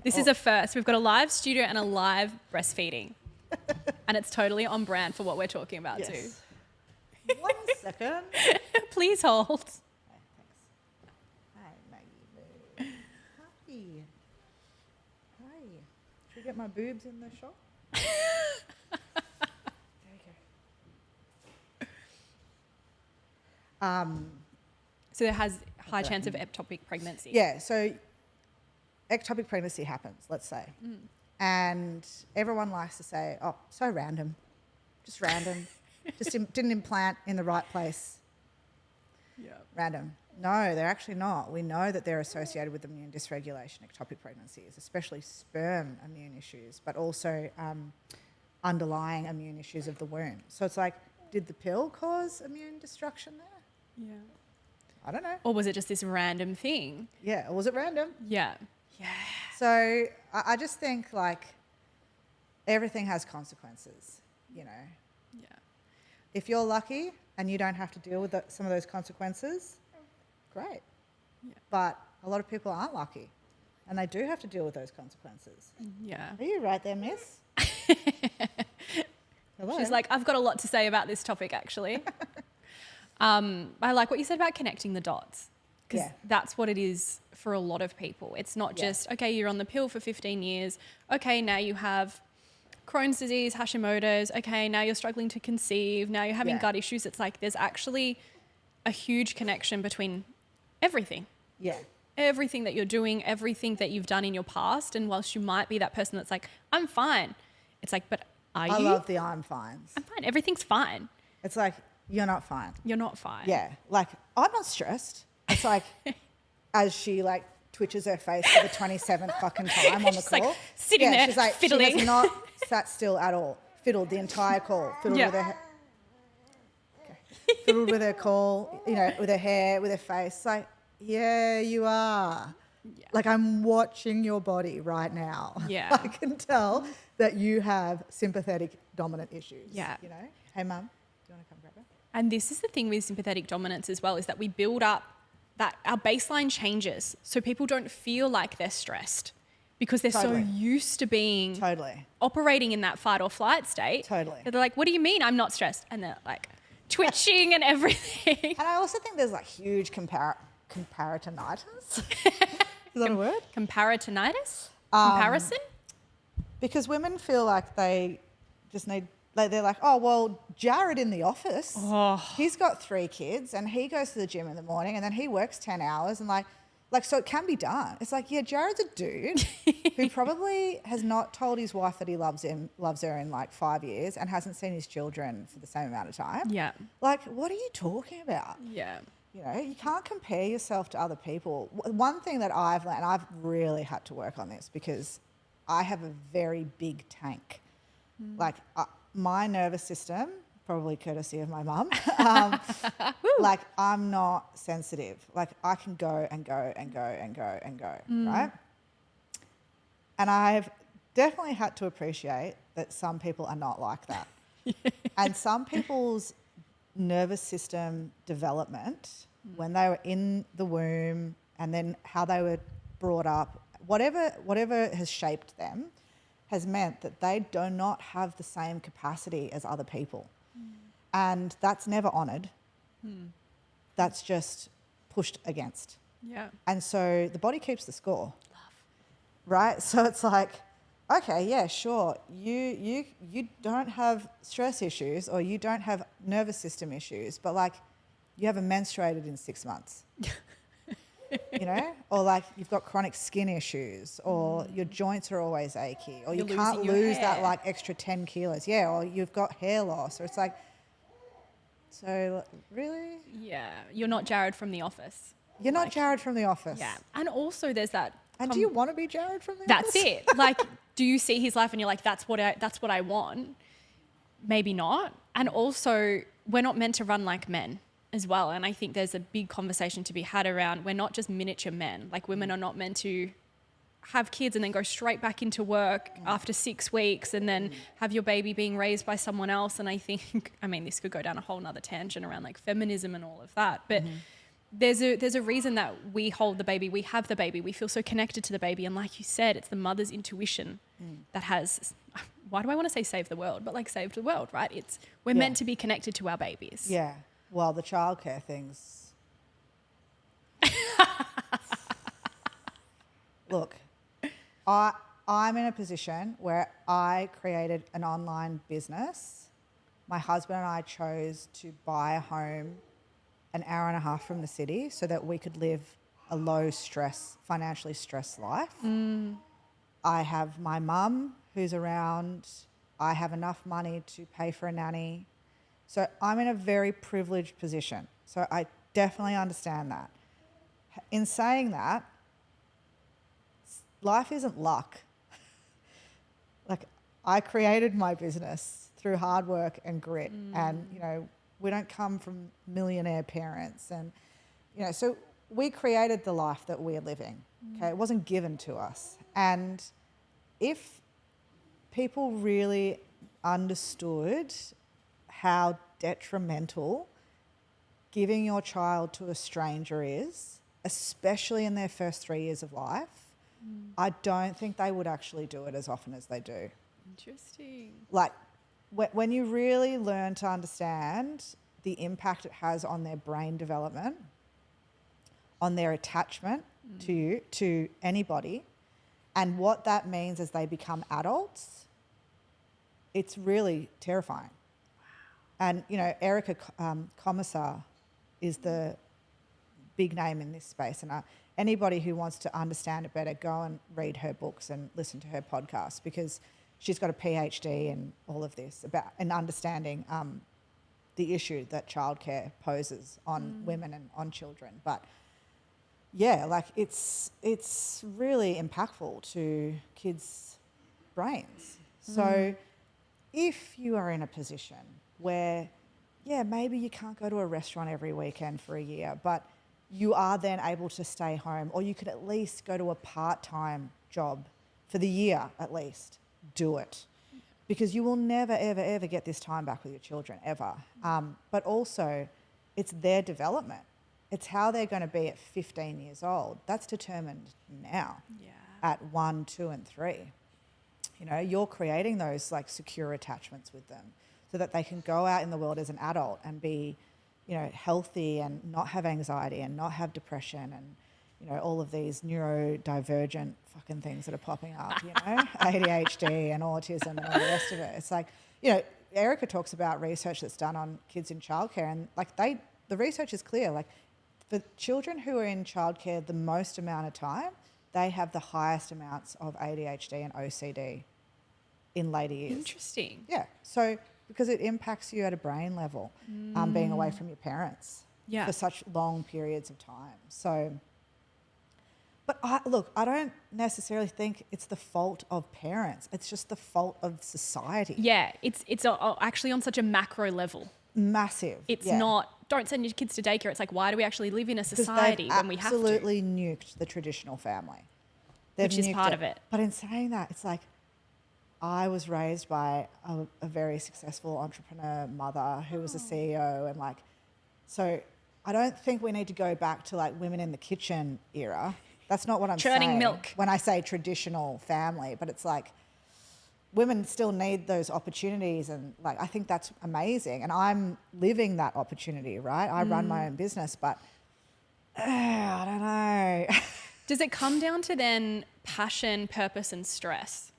This is a first. We've got a live studio and a live breastfeeding. And it's totally on brand for what we're talking about too. 1 second. Please hold. Okay, thanks. Hi, Maggie. Hi. Hi. Should we get my boobs in the shop? So there has high chance of ectopic pregnancy. Yeah, so ectopic pregnancy happens, let's say. And everyone likes to say, oh, so random. Just random. Just didn't implant in the right place. Yeah. Random. No, they're actually not. We know that they're associated with immune dysregulation, ectopic pregnancies, especially sperm immune issues, but also underlying immune issues of the womb. So it's like, did the pill cause immune destruction there? Yeah. I don't know. Or was it just this random thing? Yeah, or was it random? Yeah. Yeah. So I just think, like, everything has consequences, you know. Yeah. If you're lucky and you don't have to deal with some of those consequences, great. Yeah. But a lot of people aren't lucky and they do have to deal with those consequences. Yeah. Are you right there, miss? Hello. She's like, I've got a lot to say about this topic, actually. I like what you said about connecting the dots, because that's what it is for a lot of people. It's not just, okay, you're on the pill for 15 years. Okay, now you have Crohn's disease, Hashimoto's. Okay, now you're struggling to conceive. Now you're having gut issues. It's like there's actually a huge connection between everything. Yeah. Everything that you're doing, everything that you've done in your past. And whilst you might be that person that's like, I'm fine. It's like, but are you? I love the I'm fines. I'm fine. Everything's fine. It's like, you're not fine. You're not fine. Yeah. Like, I'm not stressed. It's like, as she like twitches her face for the 27th fucking time on the call. Like sitting there, she's like, fiddling. She has not sat still at all. Fiddled the entire call. Fiddled with her fiddled with her call, you know, with her hair, with her face. Like, yeah, you are. Yeah. Like, I'm watching your body right now. Yeah. I can tell that you have sympathetic dominant issues. Yeah. You know? Hey, Mum, do you want to come grab her? And this is the thing with sympathetic dominance as well, is that we build up that our baseline changes. So people don't feel like they're stressed because they're so used to being operating in that fight or flight state. Totally. They're like, what do you mean I'm not stressed? And they're like twitching and everything. And I also think there's like huge comparatinitis. Is that a word? Comparatinitis? Comparison? Because women feel like they just need, like they're like, oh, well, Jared in the office, he's got 3 kids and he goes to the gym in the morning and then he works 10 hours and like, so it can be done. It's like, yeah, Jared's a dude who probably has not told his wife that he loves her in like 5 years and hasn't seen his children for the same amount of time. Yeah. Like, what are you talking about? Yeah. You know, you can't compare yourself to other people. One thing that I've learned, and I've really had to work on this because I have a very big tank. Like, my nervous system, probably courtesy of my mum, like, I'm not sensitive. Like, I can go and go and go and go and go, right? And I've definitely had to appreciate that some people are not like that. And some people's nervous system development, when they were in the womb and then how they were brought up, whatever has shaped them, has meant that they do not have the same capacity as other people. And that's never honoured. That's just pushed against. Yeah. And so the body keeps the score. Right? So it's like, okay, yeah, sure. You don't have stress issues or you don't have nervous system issues, but like you haven't menstruated in 6 months. You know? Or like you've got chronic skin issues or your joints are always achy or You're you can't losing your lose that hair. like extra 10 kilos. Yeah, or you've got hair loss or it's like, so really? Yeah. You're not Jared from The Office. You're not Jared from The Office. Yeah. And also there's that. And do you want to be Jared from The That's Office? it. Like, do you see his life and you're like, that's what I want? Maybe not. And also, we're not meant to run like men as well. And I think there's a big conversation to be had around we're not just miniature men. Like, women are not meant to have kids and then go straight back into work after 6 weeks and then have your baby being raised by someone else. And I think, I mean, this could go down a whole nother tangent around like feminism and all of that. But there's a reason that we hold the baby, we have the baby, we feel so connected to the baby. And like you said, it's the mother's intuition that has, why do I want to say save the world? But like saved the world, right? We're meant to be connected to our babies. Yeah. Well, the childcare things. Look, I'm in a position where I created an online business. My husband and I chose to buy a home an hour and a half from the city so that we could live a low stress, financially stressed life. I have my mum who's around. I have enough money to pay for a nanny. So I'm in a very privileged position. So I definitely understand that. In saying that, life isn't luck. Like, I created my business through hard work and grit. And, you know, we don't come from millionaire parents. And, you know, so we created the life that we're living. Okay, it wasn't given to us. And if people really understood how detrimental giving your child to a stranger is, especially in their first 3 years of life, I don't think they would actually do it as often as they do. Interesting. Like, when you really learn to understand the impact it has on their brain development, on their attachment to you, to anybody, and what that means as they become adults, it's really terrifying. And, you know, Erica Commissar is the big name in this space. And anybody who wants to understand it better, go and read her books and listen to her podcast, because she's got a PhD in all of this about and understanding the issue that childcare poses on women and on children. But yeah, like it's really impactful to kids' brains. So if you are in a position where, yeah, maybe you can't go to a restaurant every weekend for a year, but you are then able to stay home, or you could at least go to a part-time job for the year at least, do it. Because you will never, ever, ever get this time back with your children, ever. But also, it's their development. It's how they're going to be at 15 years old. That's determined now at 1, 2, and 3. You know, you're creating those like secure attachments with them so that they can go out in the world as an adult and be, you know, healthy and not have anxiety and not have depression and, you know, all of these neurodivergent fucking things that are popping up, you know, ADHD and autism and all the rest of it. It's like, you know, Erica talks about research that's done on kids in childcare, and like the research is clear. Like, for children who are in childcare the most amount of time, they have the highest amounts of ADHD and OCD in later years. Interesting. Yeah. So because it impacts you at a brain level, being away from your parents for such long periods of time. So, but I don't necessarily think it's the fault of parents. It's just the fault of society. Yeah, it's actually on such a macro level. Massive. It's not, don't send your kids to daycare. It's like, why do we actually live in a society when we have to? Absolutely nuked the traditional family. Which is part of it. But in saying that, it's like, I was raised by a very successful entrepreneur mother who was a CEO, and like, so I don't think we need to go back to like women in the kitchen era. That's not what I'm saying. Churning milk. When I say traditional family, but it's like women still need those opportunities, and like I think that's amazing, and I'm living that opportunity, right? I run my own business, but I don't know. Does it come down to then passion, purpose and stress?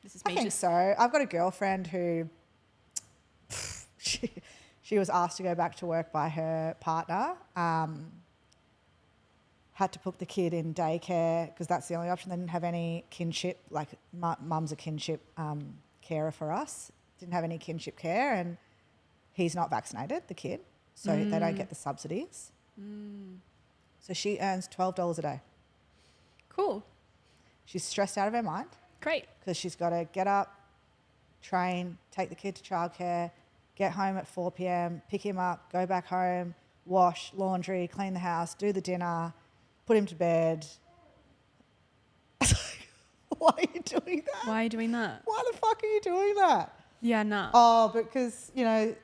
This is me I think so. I've got a girlfriend who she was asked to go back to work by her partner. Had to put the kid in daycare because that's the only option. They didn't have any kinship, like mum's a kinship carer for us. Didn't have any kinship care, and he's not vaccinated, the kid, so they don't get the subsidies. So she earns $12 a day. Cool. She's stressed out of her mind. Great. Because she's got to get up, train, take the kid to childcare, get home at 4 p.m, pick him up, go back home, wash, laundry, clean the house, do the dinner, put him to bed. Why are you doing that? Why are you doing that? Why the fuck are you doing that? Yeah, nah. Oh, because,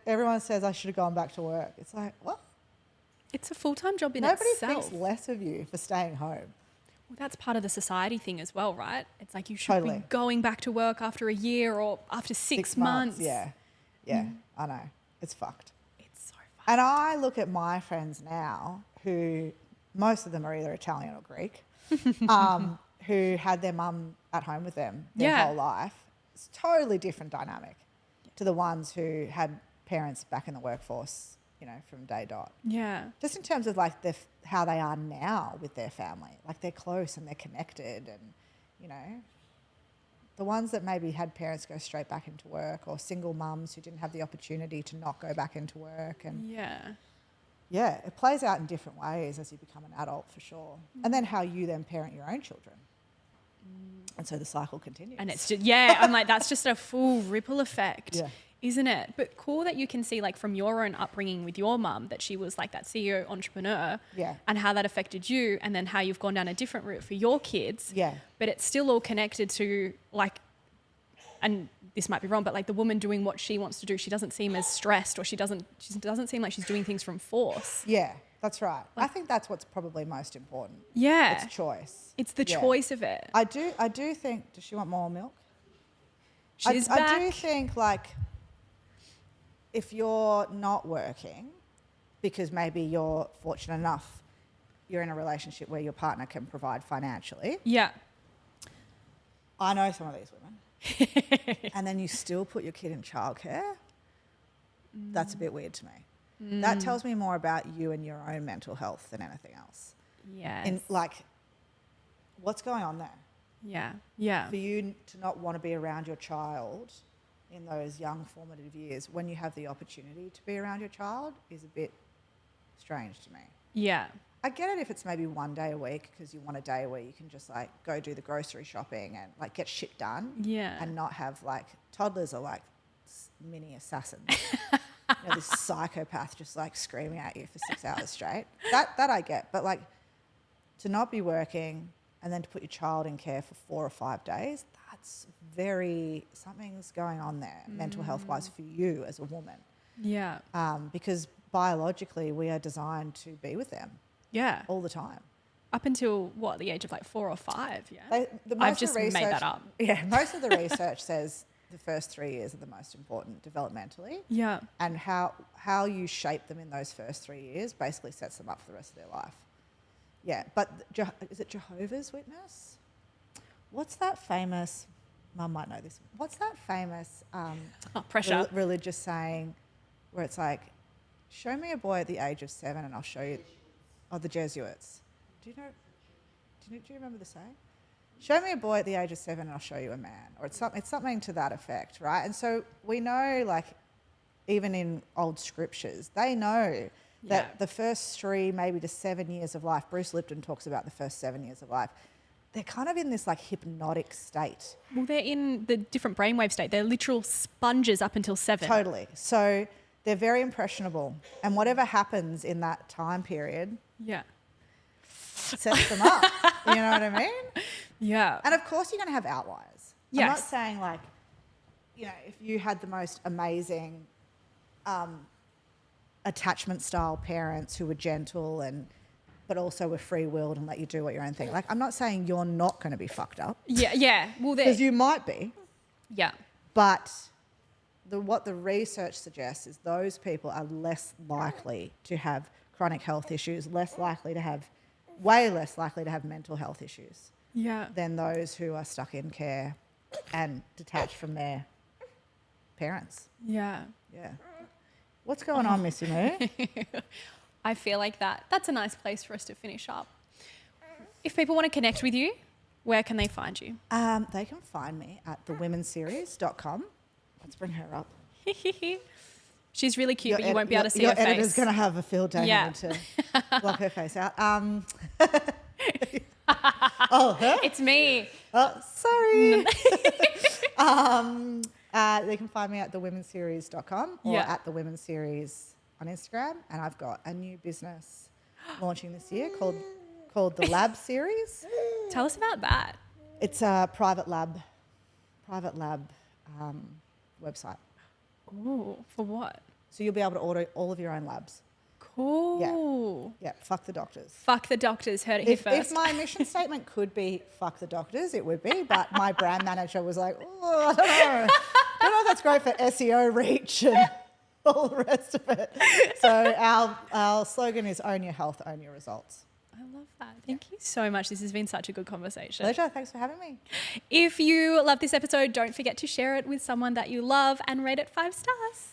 everyone says I should have gone back to work. It's like, what? It's a full-time job in Nobody itself. thinks less of you for staying home. Well, that's part of the society thing as well, right? It's like you should Totally. be going back to work after a year or after 6 months. Yeah, I know. It's fucked. It's so fucked. And I look at my friends now who, most of them are either Italian or Greek, who had their mum at home with them their whole life. It's a totally different dynamic to the ones who had parents back in the workforce, from day dot. Yeah. Just in terms of like how they are now with their family, like they're close and they're connected, and the ones that maybe had parents go straight back into work, or single mums who didn't have the opportunity to not go back into work, and it plays out in different ways as you become an adult, for sure. And then how you then parent your own children, and so the cycle continues. And it's just, I'm like, that's just a full ripple effect. Yeah. Isn't it? But cool that you can see, like, from your own upbringing with your mum, that she was like that CEO entrepreneur, and how that affected you, and then how you've gone down a different route for your kids. Yeah. But it's still all connected to, like, and this might be wrong, but like the woman doing what she wants to do, she doesn't seem as stressed, or she doesn't seem like she's doing things from force. Yeah, that's right. I think that's what's probably most important. Yeah. It's choice. It's the choice of it. I do think, does she want more milk? She's back. I do think, like, if you're not working, because maybe you're fortunate enough, you're in a relationship where your partner can provide financially. Yeah. I know some of these women. And then you still put your kid in childcare. That's a bit weird to me. That tells me more about you and your own mental health than anything else. Yes. In, like, what's going on there? Yeah. Yeah. For you to not want to be around your child in those young formative years when you have the opportunity to be around your child is a bit strange to me. Yeah. I get it if it's maybe one day a week because you want a day where you can just like go do the grocery shopping and like get shit done. Yeah. And not have like, toddlers are like mini assassins. This psychopath just like screaming at you for 6 hours straight. That I get. But like to not be working and then to put your child in care for 4 or 5 days, that's something's going on there mental health wise for you as a woman. Yeah. Because biologically we are designed to be with them. Yeah. All the time. Up until what, the age of like 4 or 5? Yeah. I've just made that up. Yeah. Most of the research says the first 3 years are the most important developmentally. Yeah. And how you shape them in those first 3 years basically sets them up for the rest of their life. Yeah. But is it Jehovah's Witness? What's that famous, Mum might know this, what's that famous pressure. Religious saying where it's like, show me a boy at the age of 7 and I'll show you, the Jesuits. Do you remember the saying? Show me a boy at the age of 7 and I'll show you a man. Or it's something to that effect, right? And so we know, like, even in old scriptures, they know that the first 3 maybe to 7 years of life, Bruce Lipton talks about the first 7 years of life, they're kind of in this like hypnotic state. Well, they're in the different brainwave state. They're literal sponges up until 7. Totally. So they're very impressionable. And whatever happens in that time period sets them up. You know what I mean? Yeah. And of course you're going to have outliers. Yes. I'm not saying like, if you had the most amazing attachment style parents who were gentle but also were free-willed and let you do what your own thing. Like, I'm not saying you're not going to be fucked up. Yeah. Well, because you might be. Yeah. But what the research suggests is those people are less likely to have chronic health issues, less likely to have way less likely to have mental health issues Yeah. than those who are stuck in care and detached from their parents. Yeah. Yeah. What's going on, Missy Moo? I feel like that's a nice place for us to finish up. If people want to connect with you, where can they find you? They can find me at thewomensseries.com. Let's bring her up. She's really cute, but you won't be able to see her Your face. editor's going to have a field day having to block her face out. Oh, her? It's me. Oh, sorry. They can find me at thewomensseries.com or at the Women's Series on Instagram. And I've got a new business launching this year called the Lab Series. Tell us about that. It's a private lab website. Ooh, for what? So you'll be able to order all of your own labs. Cool. Yeah, fuck the doctors. Fuck the doctors. Heard it here first. If my mission statement could be fuck the doctors, it would be. But my brand manager was like, oh, I don't know. I don't know if that's great for SEO reach and all the rest of it. So our slogan is own your health, own your results. I love that. Thank you so much. This has been such a good conversation. Pleasure. Thanks for having me. If you love this episode, don't forget to share it with someone that you love and rate it 5 stars.